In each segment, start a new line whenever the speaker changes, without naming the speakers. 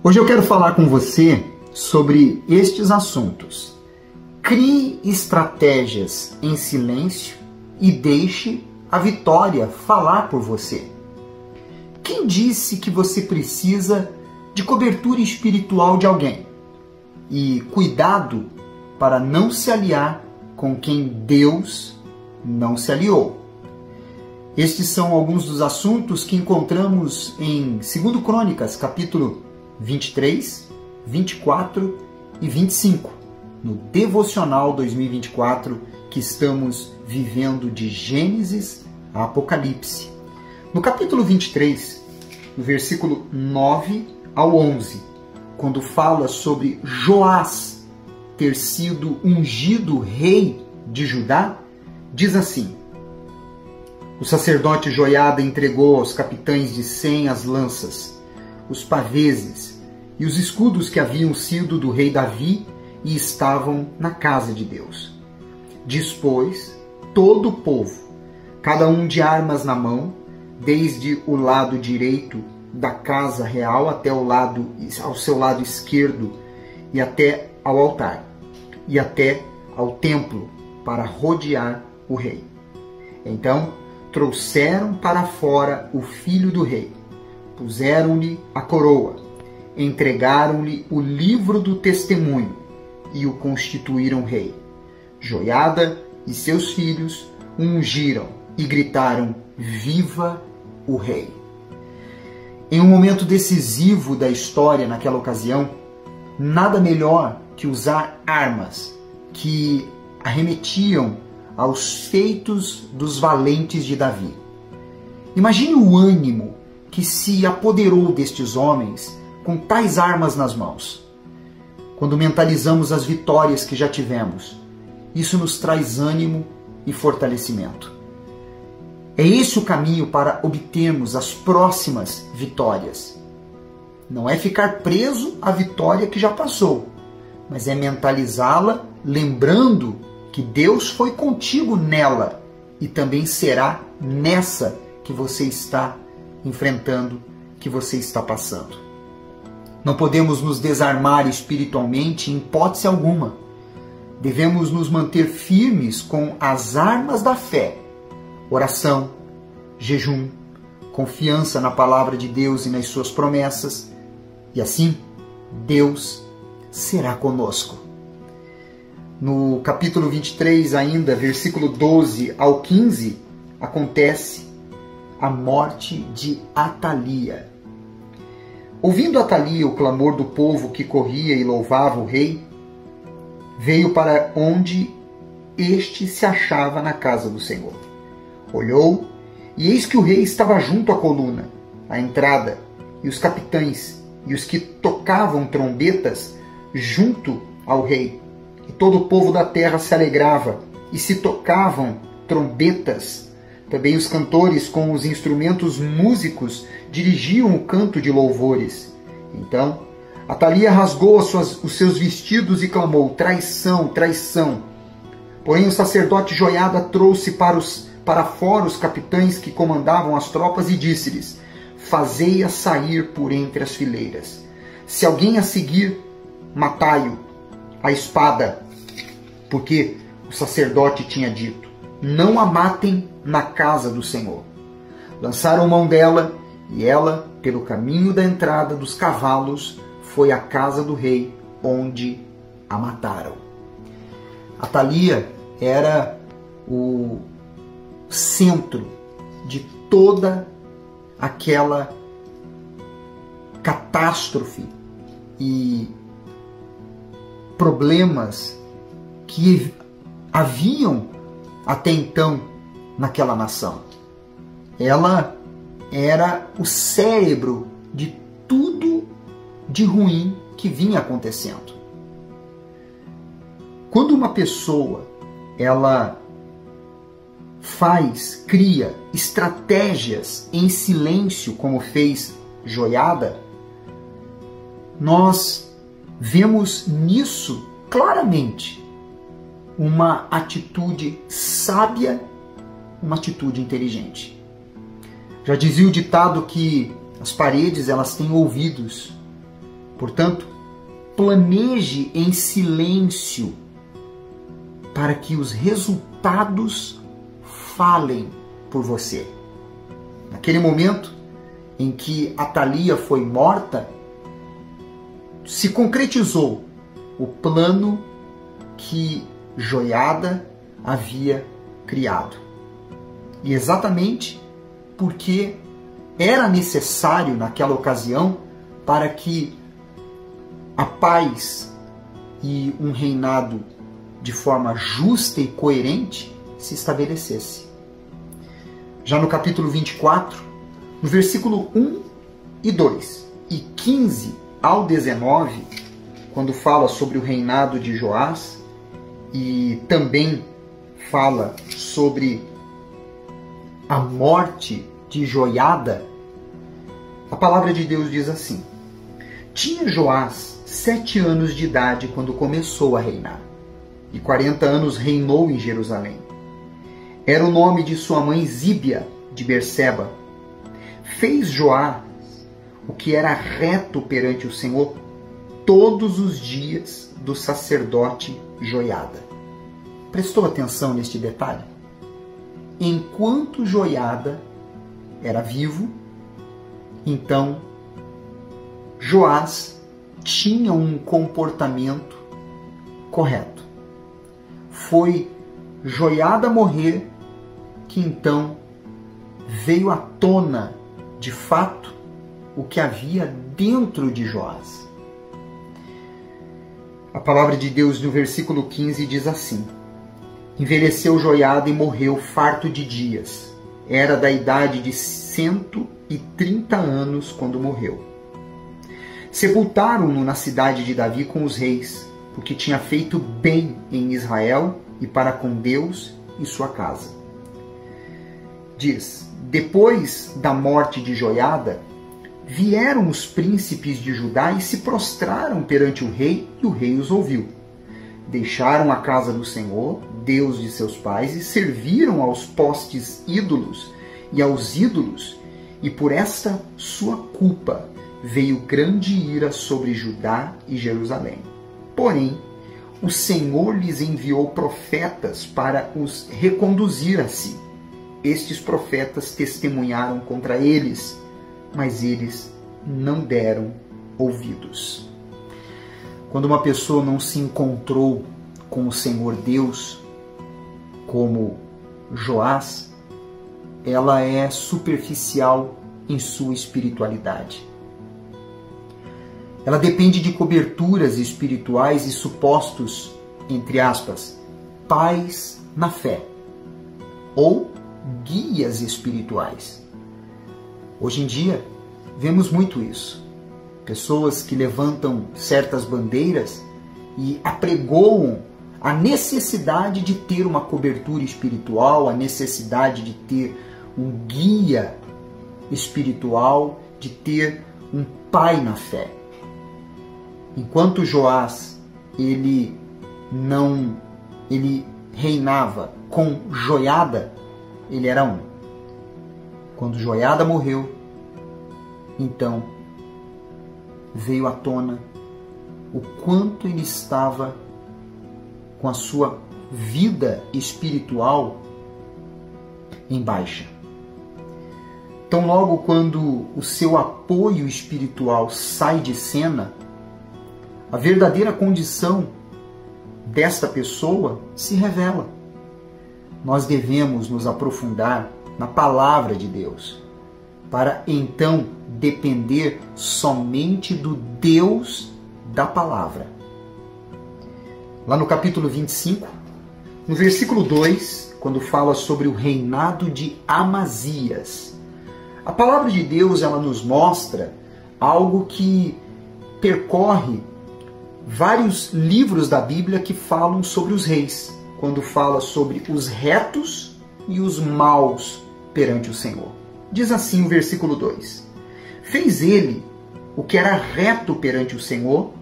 Hoje eu quero falar com você sobre estes assuntos. Crie estratégias em silêncio e deixe a vitória falar por você. Quem disse que você precisa de cobertura espiritual de alguém? E cuidado para não se aliar com quem Deus não se aliou. Estes são alguns dos assuntos que encontramos em 2 Crônicas, capítulo 23, 24 e 25, no Devocional 2024 que estamos vivendo de Gênesis a Apocalipse. No capítulo 23, no versículo 9 ao 11, quando fala sobre Joás ter sido ungido rei de Judá, diz assim: o sacerdote Joiada entregou aos capitães de 100 as lanças, os paveses e os escudos que haviam sido do rei Davi e estavam na casa de Deus. Dispôs todo o povo, cada um de armas na mão, desde o lado direito da casa real até ao seu lado esquerdo e até ao altar, e até ao templo, para rodear o rei. Então trouxeram para fora o filho do rei, puseram-lhe a coroa, entregaram-lhe o livro do testemunho e o constituíram rei. Joiada e seus filhos o ungiram e gritaram: viva o rei! Em um momento decisivo da história naquela ocasião, nada melhor que usar armas que arremetiam aos feitos dos valentes de Davi. Imagine o ânimo que se apoderou destes homens com tais armas nas mãos. Quando mentalizamos as vitórias que já tivemos, isso nos traz ânimo e fortalecimento. É esse o caminho para obtermos as próximas vitórias. Não é ficar preso à vitória que já passou, mas é mentalizá-la lembrando que Deus foi contigo nela e também será nessa que você está enfrentando, que você está passando. Não podemos nos desarmar espiritualmente em hipótese alguma. Devemos nos manter firmes com as armas da fé: oração, jejum, confiança na palavra de Deus e nas suas promessas, e assim Deus será conosco. No capítulo 23 ainda, versículo 12 ao 15, acontece a morte de Atalia. Ouvindo Atalia o clamor do povo que corria e louvava o rei, veio para onde este se achava na casa do Senhor. Olhou, e eis que o rei estava junto à coluna, à entrada, e os capitães e os que tocavam trombetas junto ao rei. E todo o povo da terra se alegrava, e se tocavam trombetas. Também os cantores com os instrumentos músicos dirigiam o canto de louvores. Então Atalia rasgou os seus vestidos e clamou: traição, traição! Porém o sacerdote Joiada trouxe para fora os capitães que comandavam as tropas e disse-lhes: fazei-a sair por entre as fileiras. Se alguém a seguir, matai-o a espada, porque o sacerdote tinha dito: não a matem na casa do Senhor. Lançaram mão dela, e ela, pelo caminho da entrada dos cavalos, foi à casa do rei, onde a mataram. Atalia era o centro de toda aquela catástrofe e problemas que haviam até então naquela nação. Ela era o cérebro de tudo de ruim que vinha acontecendo. Quando uma pessoa ela cria estratégias em silêncio, como fez Joiada, nós vemos nisso claramente uma atitude sábia, uma atitude inteligente. Já dizia o ditado que as paredes elas têm ouvidos, Portanto, planeje em silêncio para que os resultados falem por você. Naquele momento em que Atalia foi morta, se concretizou o plano que Joiada havia criado. E exatamente porque era necessário naquela ocasião para que a paz e um reinado de forma justa e coerente se estabelecesse. Já no capítulo 24, no versículo 1 e 2 e 15 ao 19, quando fala sobre o reinado de Joás e também fala sobre a morte de Joiada, a palavra de Deus diz assim: tinha Joás 7 anos de idade quando começou a reinar, e 40 anos reinou em Jerusalém. Era o nome de sua mãe Zíbia, de Berseba. Fez Joás o que era reto perante o Senhor todos os dias do sacerdote Joiada. Prestou atenção neste detalhe? Enquanto Joiada era vivo, então Joás tinha um comportamento correto. Foi Joiada morrer que então veio à tona, de fato, o que havia dentro de Joás. A palavra de Deus no versículo 15 diz assim: envelheceu Joiada e morreu farto de dias. Era da idade de 130 anos quando morreu. Sepultaram-no na cidade de Davi com os reis, porque tinha feito bem em Israel e para com Deus e sua casa. Diz: depois da morte de Joiada, vieram os príncipes de Judá e se prostraram perante o rei, e o rei os ouviu. Deixaram a casa do Senhor, Deus de seus pais, e serviram aos postes ídolos e aos ídolos, e por esta sua culpa veio grande ira sobre Judá e Jerusalém. Porém, o Senhor lhes enviou profetas para os reconduzir a si. Estes profetas testemunharam contra eles, mas eles não deram ouvidos. Quando uma pessoa não se encontrou com o Senhor Deus, como Joás, ela é superficial em sua espiritualidade. Ela depende de coberturas espirituais e supostos, entre aspas, pais na fé, ou guias espirituais. Hoje em dia, vemos muito isso. Pessoas que levantam certas bandeiras e apregoam a necessidade de ter uma cobertura espiritual, a necessidade de ter um guia espiritual, de ter um pai na fé. Enquanto Joás, ele reinava com Joiada, ele era um. Quando Joiada morreu, então veio à tona o quanto ele estava com a sua vida espiritual em baixa. Tão logo quando o seu apoio espiritual sai de cena, a verdadeira condição desta pessoa se revela. Nós devemos nos aprofundar na palavra de Deus, para então depender somente do Deus da palavra. Lá no capítulo 25, no versículo 2, quando fala sobre o reinado de Amazias, a palavra de Deus ela nos mostra algo que percorre vários livros da Bíblia que falam sobre os reis, quando fala sobre os retos e os maus perante o Senhor. Diz assim o versículo 2: fez ele o que era reto perante o Senhor,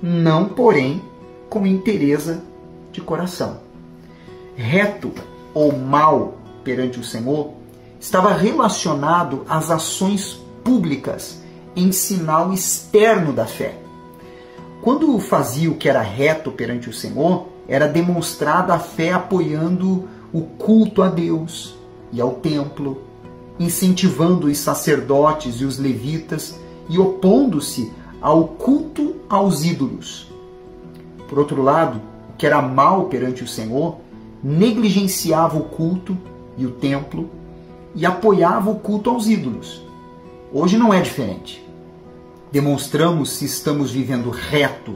não, porém, com inteireza de coração. Reto ou mal perante o Senhor estava relacionado às ações públicas em sinal externo da fé. Quando fazia o que era reto perante o Senhor, era demonstrada a fé apoiando o culto a Deus e ao templo, incentivando os sacerdotes e os levitas e opondo-se ao culto aos ídolos. Por outro lado, o que era mal perante o Senhor negligenciava o culto e o templo e apoiava o culto aos ídolos. Hoje não é diferente. Demonstramos se estamos vivendo reto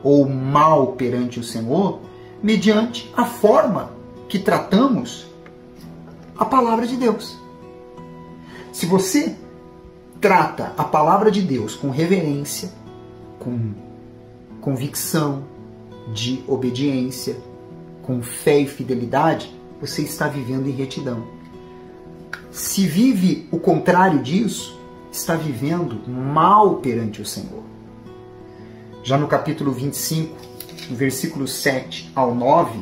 ou mal perante o Senhor mediante a forma que tratamos a palavra de Deus. Se você trata a palavra de Deus com reverência, com convicção, de obediência, com fé e fidelidade, você está vivendo em retidão. Se vive o contrário disso, está vivendo mal perante o Senhor. Já no capítulo 25, no versículo 7 ao 9,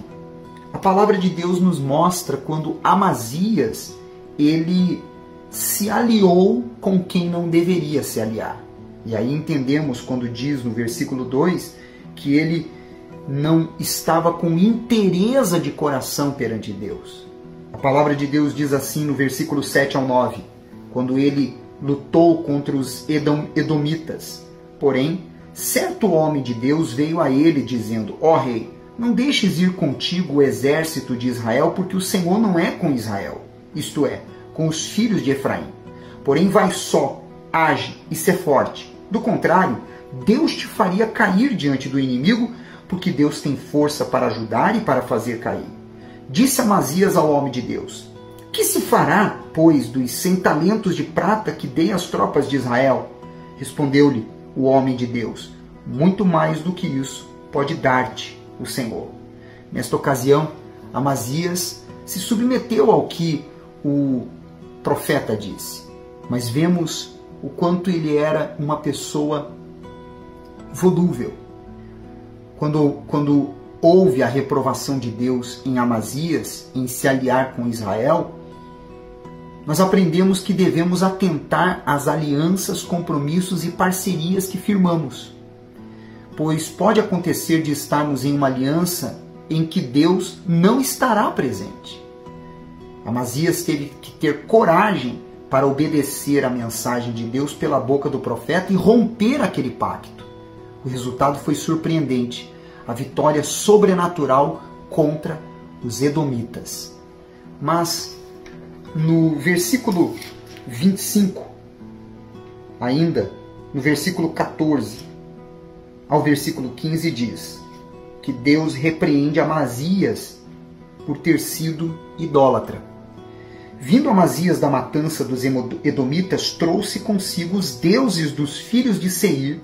a palavra de Deus nos mostra quando Amazias, ele se aliou com quem não deveria se aliar. E aí entendemos quando diz no versículo 2 que ele não estava com inteireza de coração perante Deus. A palavra de Deus diz assim no versículo 7 ao 9, quando ele lutou contra os edomitas. Porém, certo homem de Deus veio a ele dizendo: ó rei, não deixes ir contigo o exército de Israel, porque o Senhor não é com Israel, isto é, com os filhos de Efraim. Porém, vai só, age e sê forte. Do contrário, Deus te faria cair diante do inimigo, porque Deus tem força para ajudar e para fazer cair. Disse Amazias ao homem de Deus: que se fará, pois, dos 100 talentos de prata que dei às tropas de Israel? Respondeu-lhe o homem de Deus: muito mais do que isso pode dar-te o Senhor. Nesta ocasião, Amazias se submeteu ao que o profeta disse, mas vemos o quanto ele era uma pessoa volúvel. Quando houve a reprovação de Deus em Amazias em se aliar com Israel, nós aprendemos que devemos atentar às alianças, compromissos e parcerias que firmamos, pois pode acontecer de estarmos em uma aliança em que Deus não estará presente. Amazias teve que ter coragem para obedecer a mensagem de Deus pela boca do profeta e romper aquele pacto. O resultado foi surpreendente, a vitória sobrenatural contra os edomitas. Mas no versículo 25, ainda no versículo 14 ao versículo 15 diz que Deus repreende Amazias por ter sido idólatra. Vindo Amazias da matança dos edomitas, trouxe consigo os deuses dos filhos de Seir,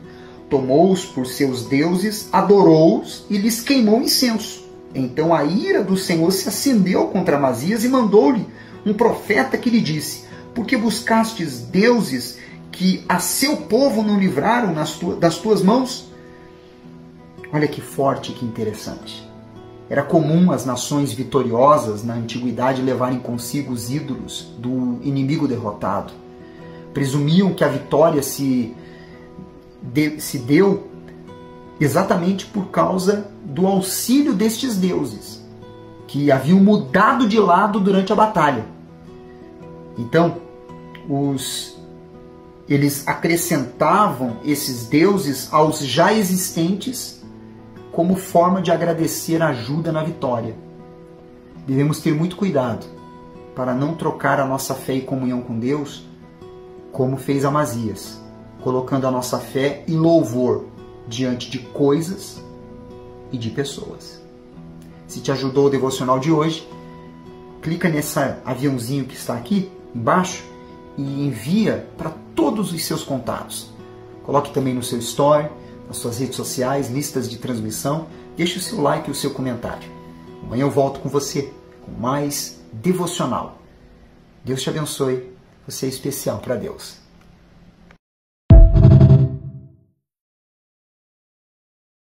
tomou-os por seus deuses, adorou-os e lhes queimou incenso. Então a ira do Senhor se acendeu contra Amazias e mandou-lhe um profeta que lhe disse: por que buscastes deuses que a seu povo não livraram das tuas mãos? Olha que forte e que interessante. Era comum as nações vitoriosas na antiguidade levarem consigo os ídolos do inimigo derrotado. Presumiam que a vitória se deu exatamente por causa do auxílio destes deuses, que haviam mudado de lado durante a batalha. Então, eles acrescentavam esses deuses aos já existentes como forma de agradecer a ajuda na vitória. Devemos ter muito cuidado para não trocar a nossa fé e comunhão com Deus como fez Amazias, colocando a nossa fé e louvor diante de coisas e de pessoas. Se te ajudou o devocional de hoje, clica nesse aviãozinho que está aqui embaixo e envia para todos os seus contatos. Coloque também no seu story, nas suas redes sociais, listas de transmissão. Deixe o seu like e o seu comentário. Amanhã eu volto com você com mais devocional. Deus te abençoe. Você é especial para Deus.